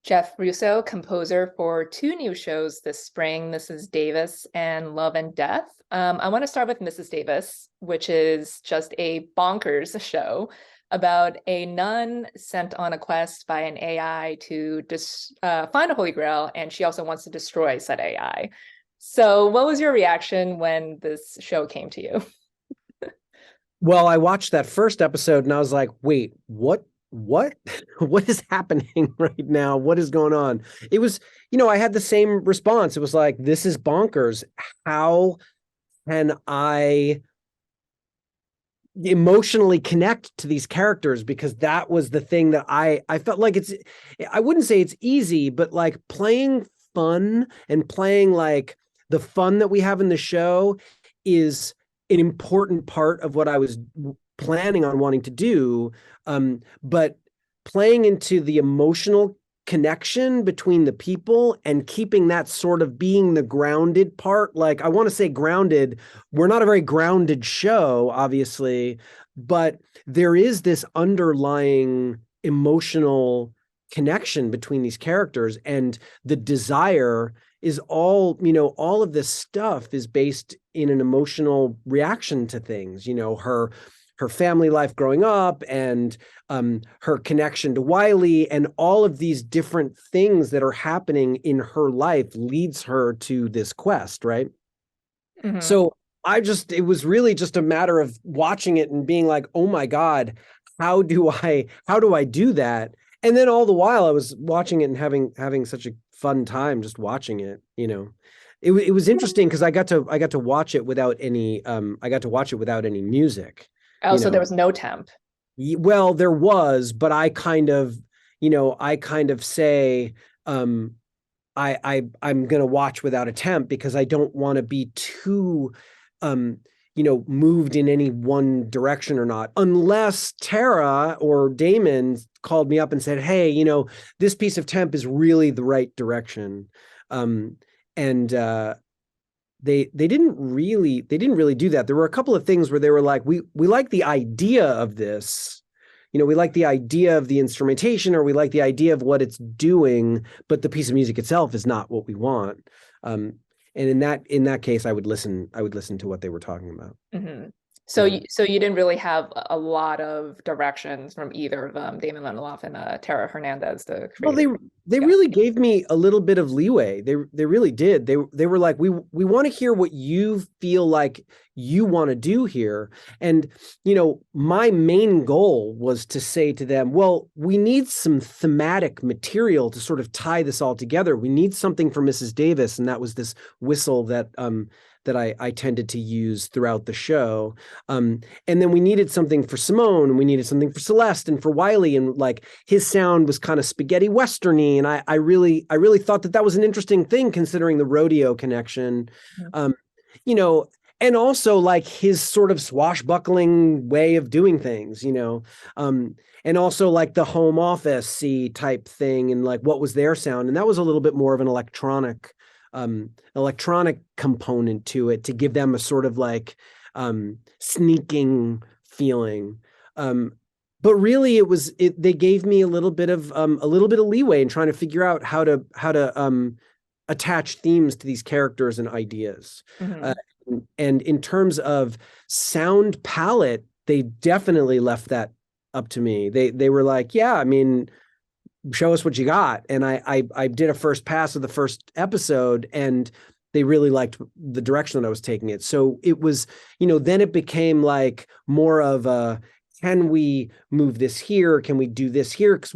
Jeff Russo, composer for two new shows this spring, Mrs. Davis and Love and Death. I want to start with Mrs. Davis, which is just a bonkers show about a nun sent on a quest by an AI to find a Holy Grail, and she also wants to destroy said AI. So what was your reaction when this show came to you? Well, I watched that first episode and I was like, wait, what? What is happening right now? What is going on? It was, I had the same response. It was like, this is bonkers. How can I emotionally connect to these characters? Because that was the thing that I felt like I wouldn't say it's easy, but like playing fun and playing like the fun that we have in the show is an important part of what I was planning on wanting to do. But playing into the emotional connection between the people and keeping that sort of being the grounded part. Like, I want to say grounded. We're not a very grounded show, obviously, but there is this underlying emotional connection between these characters, and the desire is all of this stuff is based in an emotional reaction to things. Her family life growing up, and her connection to Wiley, and all of these different things that are happening in her life leads her to this quest, right? Mm-hmm. So it was really just a matter of watching it and being like, oh my God, how do I do that? And then all the while I was watching it and having such a fun time just watching it. It was interesting because I got to watch it without any music. Oh, so there was no temp. Well, there was, but I kind of say, I'm going to watch without a temp because I don't want to be too, moved in any one direction or not, unless Tara or Damon called me up and said, hey, this piece of temp is really the right direction. They didn't really do that. There were a couple of things where they were like, we like the idea of this, we like the idea of the instrumentation, or we like the idea of what it's doing, but the piece of music itself is not what we want. And in that case, I would listen to what they were talking about. Mm-hmm. So you didn't really have a lot of directions from either of them, Damon Lindelof and Tara Hernandez, the creator. Well, they really gave me a little bit of leeway. They really did. They were like, we want to hear what you feel like you want to do here. And, my main goal was to say to them, well, we need some thematic material to sort of tie this all together. We need something for Mrs. Davis. And that was this whistle that I tended to use throughout the show. And then we needed something for Simone, and we needed something for Celeste and for Wiley. And like his sound was kind of spaghetti westerny. And I really thought that was an interesting thing, considering the rodeo connection. And also like his sort of swashbuckling way of doing things, and also like the home office-y type thing, and like what was their sound. And that was a little bit more of an electronic component to it, to give them a sort of like sneaking feeling. But really they gave me a little bit of leeway in trying to figure out how to attach themes to these characters and ideas. Mm-hmm. And in terms of sound palette, they definitely left that up to me. They were like, yeah, I mean, show us what you got. And I did a first pass of the first episode, and they really liked the direction that I was taking it. So it was, then it became like more of a, can we move this here? Can we do this here? Because,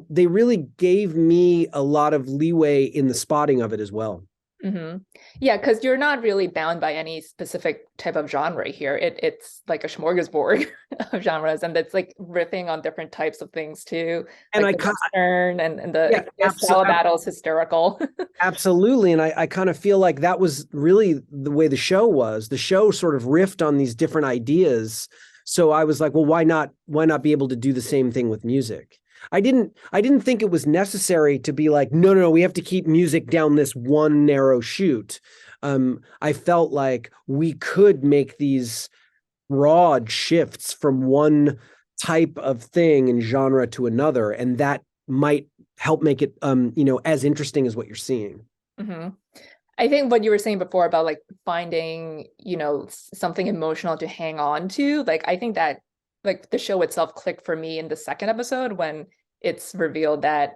they really gave me a lot of leeway in the spotting of it as well. Mm-hmm. Yeah, because you're not really bound by any specific type of genre here. It's like a smorgasbord of genres, and it's like riffing on different types of things too. And like the Western and the style battle is hysterical. Absolutely. And I kind of feel like that was really the way the show was. The show sort of riffed on these different ideas. So I was like, well, why not be able to do the same thing with music? I didn't think it was necessary to be like, no, we have to keep music down this one narrow chute. I felt like we could make these broad shifts from one type of thing and genre to another, and that might help make it as interesting as what you're seeing. Hmm. I think what you were saying before about like finding, something emotional to hang on to, like I think that like the show itself clicked for me in the second episode when it's revealed that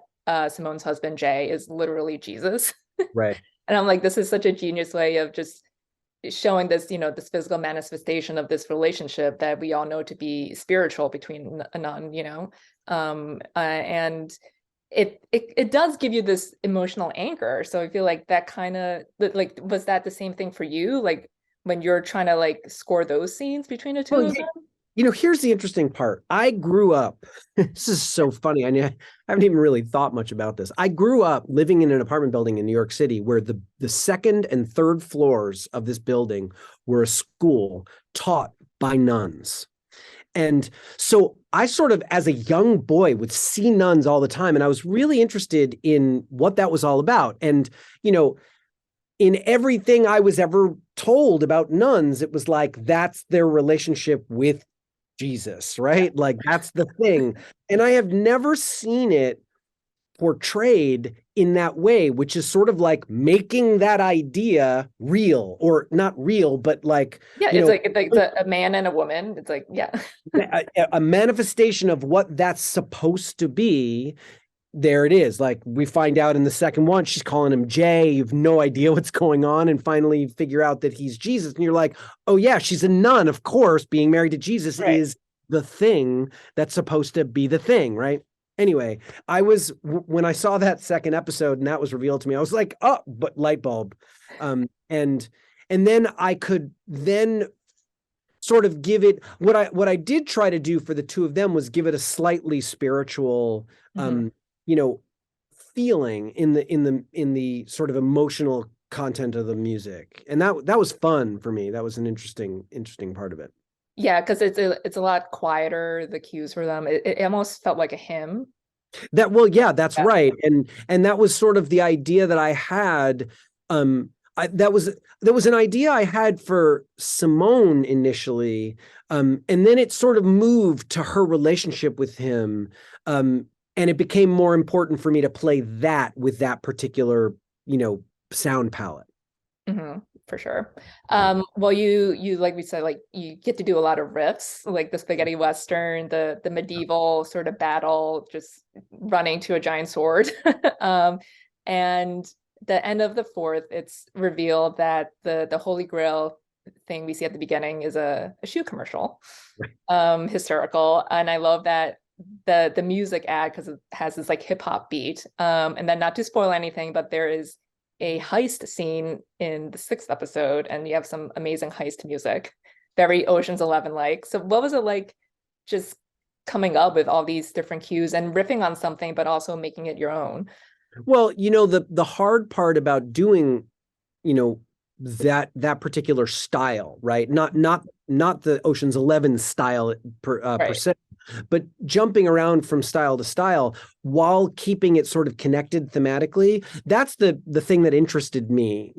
Simone's husband Jay is literally Jesus. Right. And I'm like, this is such a genius way of just showing this, this physical manifestation of this relationship that we all know to be spiritual between a nun, and it does give you this emotional anchor. So I feel like that kind of like, was that the same thing for you? Like when you're trying to like score those scenes between the two Well, of them? here's the interesting part. I grew up, this is so funny. I haven't even really thought much about this. I grew up living in an apartment building in New York City where the second and third floors of this building were a school taught by nuns. And so I sort of, as a young boy, would see nuns all the time. And I was really interested in what that was all about. And, in everything I was ever told about nuns, it was like, that's their relationship with Jesus, right? Like that's the thing. And I have never seen it portrayed in that way, which is sort of like making that idea real, or not real, but like, Yeah, it's like it's a man and a woman. It's like, yeah. a manifestation of what that's supposed to be. There it is. Like we find out in the second one, she's calling him Jay. You have no idea what's going on, and finally figure out that he's Jesus. And you're like, oh yeah, she's a nun. Of course, being married to Jesus is the thing that's supposed to be the thing, right? Anyway, when I saw that second episode and that was revealed to me, I was like, oh, but light bulb. And then I could then sort of give it what I did try to do for the two of them was give it a slightly spiritual feeling in the sort of emotional content of the music. And that was fun for me. That was an interesting part of it. Yeah, because it's a lot quieter, the cues for them. It almost felt like a hymn. That's Yeah. right. And that was sort of the idea that I had. That was an idea I had for Simone initially. And then it sort of moved to her relationship with him. And it became more important for me to play that with that particular, sound palette. Mm-hmm, for sure. Well, you like we said, like you get to do a lot of riffs, like the spaghetti western, the medieval sort of battle, just running to a giant sword. And the end of the fourth, it's revealed that the Holy Grail thing we see at the beginning is a shoe commercial, hysterical. And I love that the music ad because it has this like hip hop beat. And then not to spoil anything, but there is a heist scene in the sixth episode, and you have some amazing heist music, very Ocean's 11 like. So what was it like just coming up with all these different cues and riffing on something, but also making it your own? Well, the hard part about doing, that particular style, right? Not the Ocean's 11 style per se, but jumping around from style to style while keeping it sort of connected thematically. That's the thing that interested me.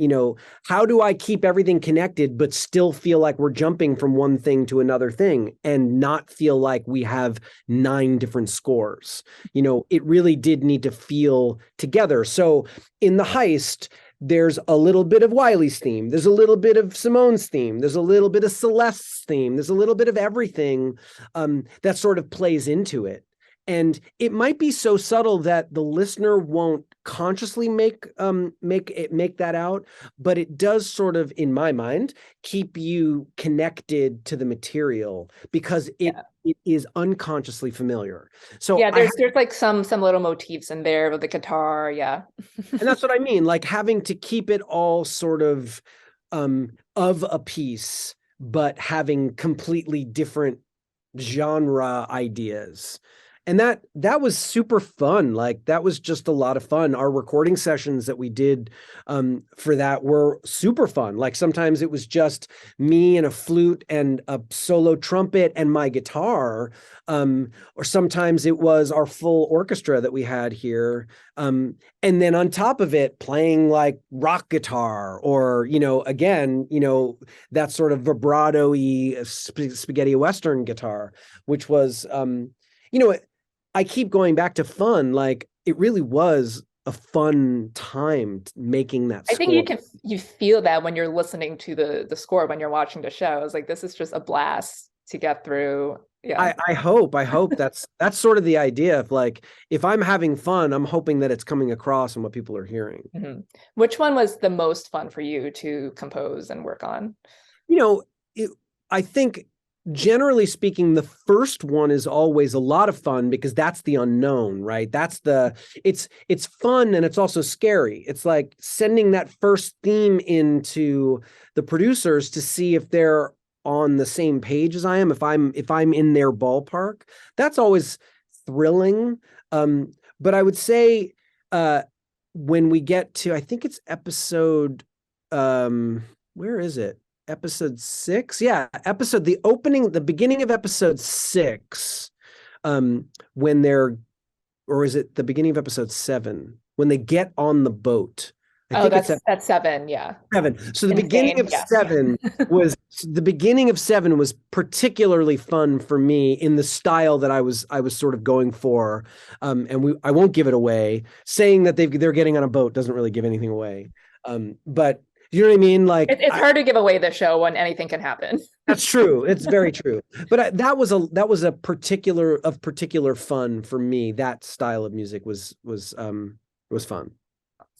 How do I keep everything connected, but still feel like we're jumping from one thing to another thing and not feel like we have 9 different scores? It really did need to feel together. So in the heist, there's a little bit of Wiley's theme. There's a little bit of Simone's theme. There's a little bit of Celeste's theme. There's a little bit of everything that sort of plays into it. And it might be so subtle that the listener won't consciously make that out, but it does sort of, in my mind, keep you connected to the material because it is unconsciously familiar. So yeah, there's like some little motifs in there with the guitar. Yeah. And that's what I mean, like having to keep it all sort of a piece, but having completely different genre ideas. And that was super fun. Like that was just a lot of fun. Our recording sessions that we did for that were super fun. Like sometimes it was just me and a flute and a solo trumpet and my guitar. Or sometimes it was our full orchestra that we had here. And then on top of it, playing like rock guitar or, again, that sort of vibrato-y spaghetti Western guitar, which was, I keep going back to fun. Like it really was a fun time making that I think score. you feel that when you're listening to the score, when you're watching the show. It's like this is just a blast to get through. Yeah. I hope that's sort of the idea of like, if I'm having fun, I'm hoping that it's coming across in what people are hearing. Mhm. Which one was the most fun for you to compose and work on? You know, it, I think generally speaking, the first one is always a lot of fun because that's the unknown, right? It's fun and it's also scary. It's like sending that first theme into the producers to see if they're on the same page as I am, if I'm in their ballpark. That's always thrilling. But I would say uh when we get to, I think it's episode where is it? Episode 6? Yeah, the beginning of episode 6, when they're, or is it the beginning of episode 7? When they get on the boat. I Oh, think it's that's 7. Yeah. 7. So Insane. Yeah. the beginning of 7 was particularly fun for me in the style that I was sort of going for. And I won't give it away. Saying that they're getting on a boat doesn't really give anything away. But you know what I mean? Like It's hard to give away the show when anything can happen. that's true. It's very true. But that was a particular fun for me. That style of music was fun.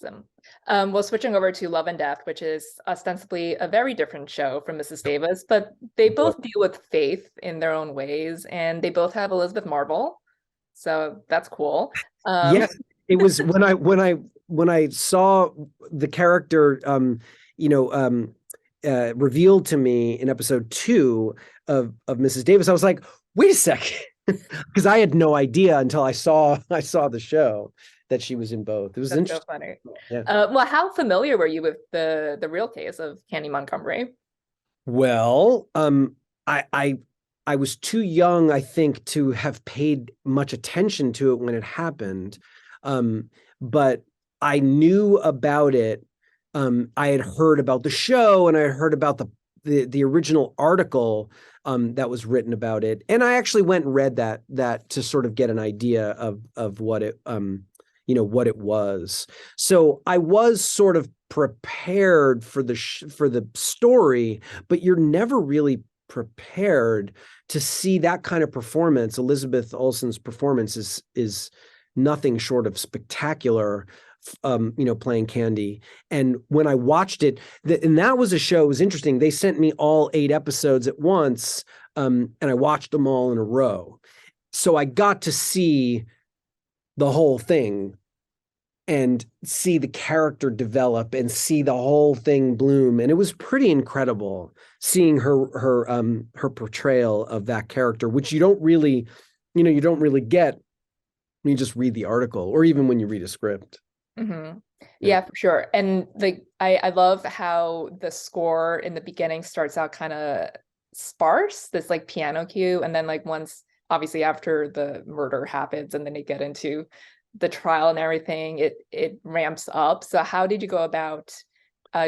Awesome. Well, switching over to Love and Death, which is ostensibly a very different show from Mrs. Davis, but they both deal with faith in their own ways, and they both have Elizabeth Marvel, so that's cool. Yes, it was when I saw the character you know revealed to me in episode 2 of Mrs. Davis. I was like, wait a second, because I had no idea until I saw the show that she was in both. It was That's so interesting. funny. Yeah. Well, how familiar were you with the real case of Candy Montgomery? Well, I was too young, I think, to have paid much attention to it when it happened. But I knew about it. I had heard about the show and I had heard about the original article that was written about it. And I actually went and read that to sort of get an idea of what it what it was. So I was sort of prepared for the story, but you're never really prepared to see that kind of performance. Elizabeth Olsen's performance is nothing short of spectacular. Playing Candy. And when I watched it, and that was a show, it was interesting. They sent me all 8 episodes at once, and I watched them all in a row. So I got to see the whole thing and see the character develop and see the whole thing bloom. And it was pretty incredible seeing her portrayal of that character, which you don't really get when you just read the article or even when you read a script. Mm-hmm. Yeah, for sure. And I love how the score in the beginning starts out kind of sparse, this like piano cue, and then like once obviously after the murder happens and then they get into the trial and everything, it ramps up. So how did you go about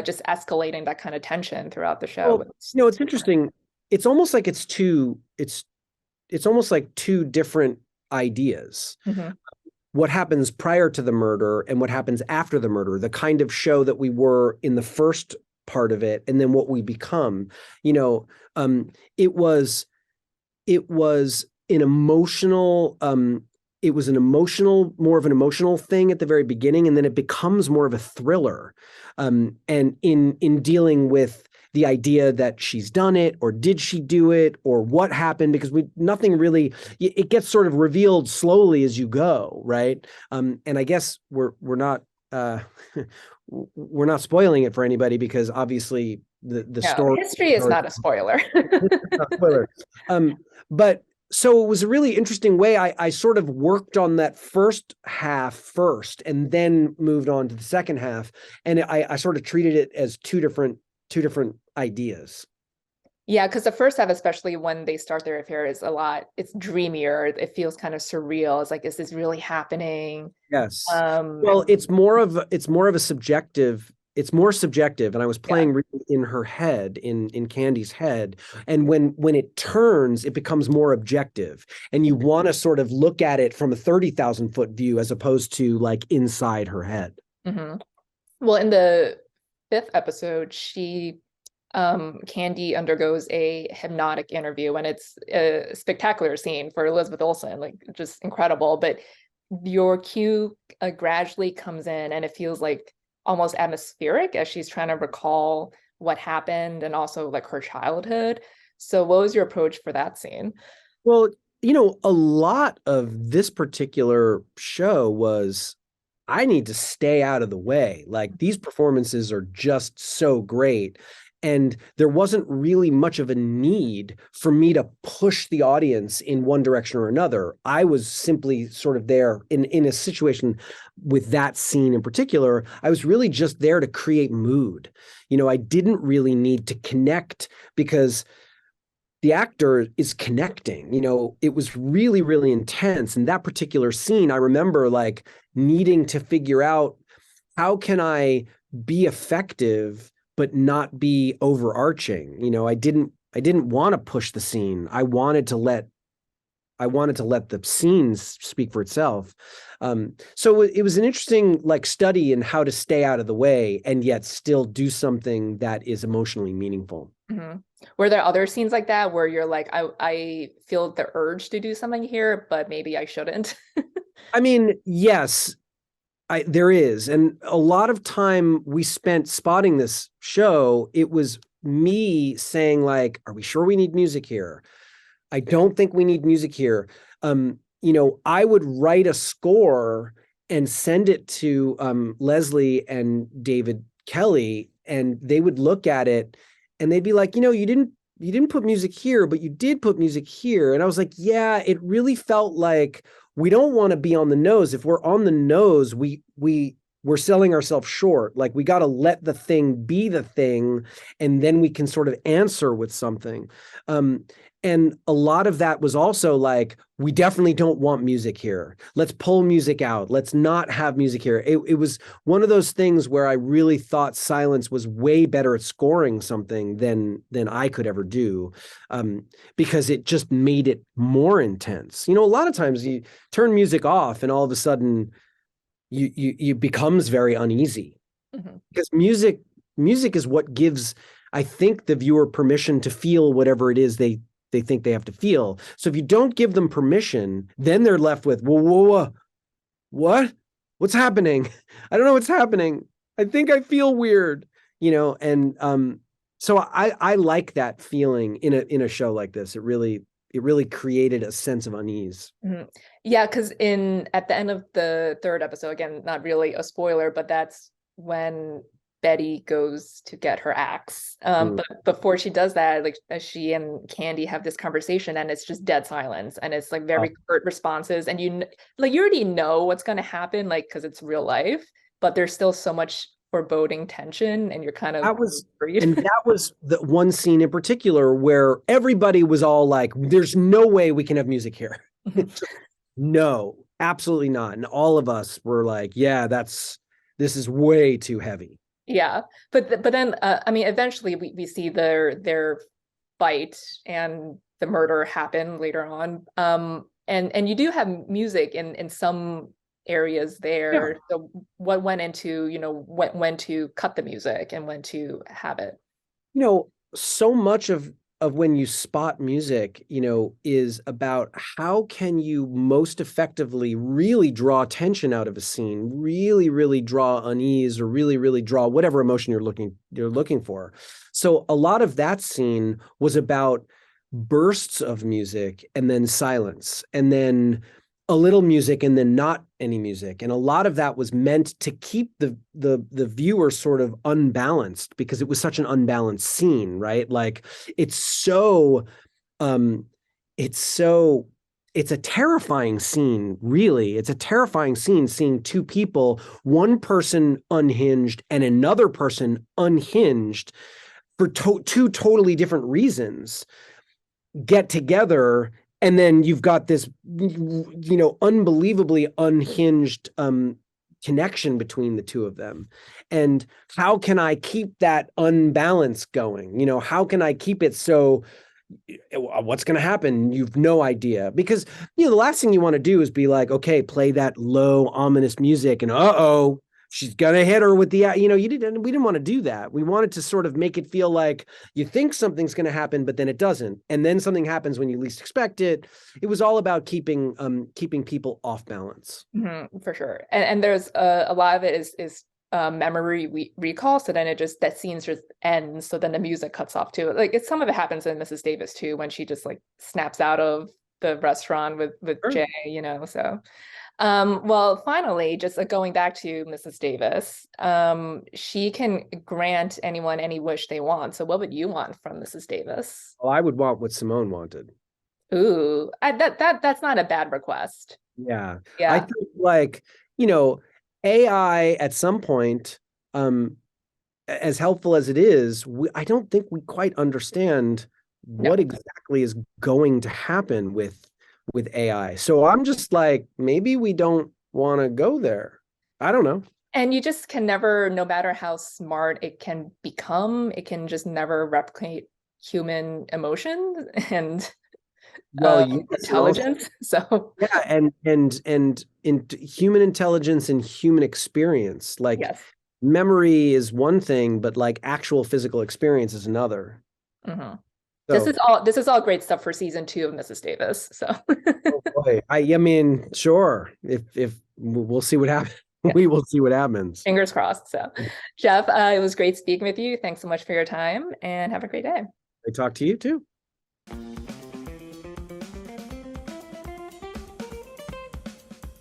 just escalating that kind of tension throughout the show? Well, it's interesting. It's almost like it's almost like two different ideas. Mm-hmm. What happens prior to the murder and what happens after the murder, the kind of show that we were in the first part of it, and then what we become. It was an emotional more of an emotional thing at the very beginning, and then it becomes more of a thriller. And in dealing with the idea that she's done it, or did she do it, or what happened, because nothing really, it gets sort of revealed slowly as you go, right? And I guess we're not we're not spoiling it for anybody, because obviously the story history is not a spoiler. not a spoiler. But so it was a really interesting way. I sort of worked on that first half first and then moved on to the second half. And I sort of treated it as two different ideas. Yeah, because the first half, especially when they start their affair, it's dreamier. It feels kind of surreal. It's like, is this really happening? Yes. Well, it's more of a subjective it's more subjective, and I was Yeah. playing in her head, in Candy's head, and when it turns, it becomes more objective, and you want to sort of look at it from a 30,000 foot view as opposed to like inside her head. Hmm. Well, in the fifth episode, Candy undergoes a hypnotic interview, and it's a spectacular scene for Elizabeth Olsen, like just incredible. But your cue gradually comes in, and it feels like almost atmospheric as she's trying to recall what happened and also like her childhood. So, what was your approach for that scene? Well, a lot of this particular show was I need to stay out of the way. Like these performances are just so great. And there wasn't really much of a need for me to push the audience in one direction or another. I was simply sort of there in a situation with that scene in particular. I was really just there to create mood. I didn't really need to connect because the actor is connecting. It was really, really intense. And that particular scene, I remember like needing to figure out how can I be effective but not be overarching. I didn't want to push the scene. I wanted to let the scenes speak for itself. So it was an interesting like study in how to stay out of the way and yet still do something that is emotionally meaningful. Mhm. Were there other scenes like that where you're like, I feel the urge to do something here, but maybe I shouldn't? I mean, yes, there is. And a lot of time we spent spotting this show, it was me saying like, are we sure we need music here? I don't think we need music here. I would write a score and send it to Leslie and David Kelly, and they would look at it and they'd be like, you didn't put music here, but you did put music here. And I was like, yeah, it really felt like we don't want to be on the nose. If we're on the nose, we're selling ourselves short. Like we got to let the thing be the thing, and then we can sort of answer with something. Um, and a lot of that was also like, we definitely don't want music here. Let's pull music out. Let's not have music here. It was one of those things where I really thought silence was way better at scoring something than I could ever do, because it just made it more intense. A lot of times you turn music off and all of a sudden you becomes very uneasy Mhm. because music is what gives, I think, the viewer permission to feel whatever it is they think they have to feel. So if you don't give them permission, then they're left with, whoa, whoa, whoa, what? What's happening? I don't know what's happening. I think I feel weird, and so I like that feeling in a show like this. It really created a sense of unease. Mhm. Yeah, because in at the end of the third episode, again, not really a spoiler, but that's when Betty goes to get her axe. Mm. But before she does that, like as she and Candy have this conversation, and it's just dead silence, and it's like Oh, very curt responses, and like you already know what's going to happen, like because it's real life, but there's still so much foreboding tension, and you're kind of that was worried. and that was the one scene in particular where everybody was all like, there's no way we can have music here. No, absolutely not. And all of us were like, yeah, this is way too heavy. Yeah, but then I mean, eventually we see their fight and the murder happen later on. And you do have music in some areas Yeah. there. So what went into, when to cut the music and when to have it. So much of when you spot music, is about how can you most effectively really draw attention out of a scene, really, really draw unease, or really, really draw whatever emotion you're looking for. So a lot of that scene was about bursts of music and then silence and then a little music and then not any music, and a lot of that was meant to keep the viewer sort of unbalanced because it was such an unbalanced scene, right? Like it's so um it's so it's a terrifying scene, really. It's a terrifying scene seeing two people, one person unhinged and another person unhinged for two totally different reasons, get together, and then you've got this unbelievably unhinged connection between the two of them, and how can I keep that unbalance going? How can I keep it so what's going to happen? You've no idea, because the last thing you want to do is be like, okay, play that low ominous music and she's gonna hit her with the we didn't want to do that. We wanted to sort of make it feel like you think something's going to happen, but then it doesn't, and then something happens when you least expect it. It was all about keeping people off balance. For sure. And there's a lot of it is memory recall, so then that scene just ends, so then the music cuts off too. Like some of it happens in Mrs. Davis too, when she just like snaps out of the restaurant with Sure. Jay, so well, finally, just going back to Mrs. Davis, she can grant anyone any wish they want. So what would you want from Mrs. Davis? Well, I would want what Simone wanted. Ooh, that's not a bad request. Yeah. I Yeah. think, like, AI at some point, as helpful as it is, I don't think we quite understand No. what exactly is going to happen with AI. So I'm just like, maybe we don't want to go there. I don't know. And you just can never, no matter how smart it can become, it can just never replicate human emotion and Well, yes, intelligence. So yeah, and in human intelligence and human experience, like yes. memory is one thing, but like actual physical experience is another. Mm-hmm. So, This is all great stuff for season 2 of Mrs. Davis. So oh boy, I mean, sure, if we'll see what happens. yeah. We will see what happens. Fingers crossed. So, Jeff, it was great speaking with you. Thanks so much for your time, and have a great day. I talk to you too.